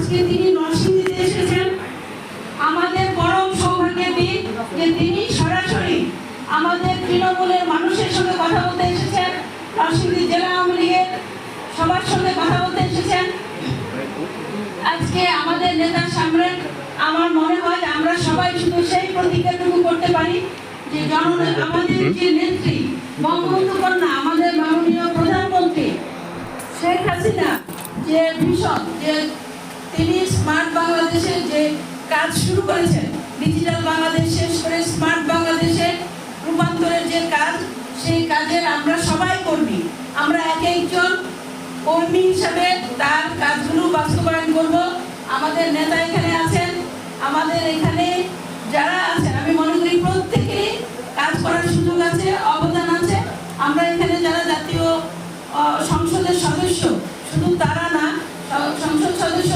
আজকে তিনি নরসিংদীতে এসেছেন। আমাদের পরম সৌভাগ্যের দিন যে তিনি সরাসরি আমাদের তৃণমূলের মানুষের সঙ্গে কথা বলতে এসেছেন, নরসিংদী জেলা আওয়ামী লীগের সবার সঙ্গে কথা বলতে এসেছেন। আজকে আমাদের নেতার সামনে আমার মনে হয় আমরা সবাই শুধু সেই প্রতিজ্ঞাটুকু করতে পারি যে আমাদের যে নেত্রী বঙ্গবন্ধু কন্যা আমাদের মাননীয় প্রধানমন্ত্রী শেখ হাসিনা যে ভীষণ যে তিনি স্মার্ট বাংলাদেশের যে কাজ শুরু করেছেন, ডিজিটাল বাংলাদেশ শেষ করে স্মার্ট বাংলাদেশে রূপান্তরের যে কাজ, সেই কাজের আমরা সবাই কর্মী। আমরা এক একজন কর্মী হিসাবে তার কাজগুলো বাস্তবায়ন করব। আমাদের নেতা এখানে আছেন, আমাদের এখানে যারা আছেন আমি মনে করি প্রত্যেকেরই কাজ করার সুযোগ আছে, অবদান আছে। আমরা এখানে যারা জাতীয় সংসদের সদস্য, শুধু তারা না, সংসদ সদস্যদের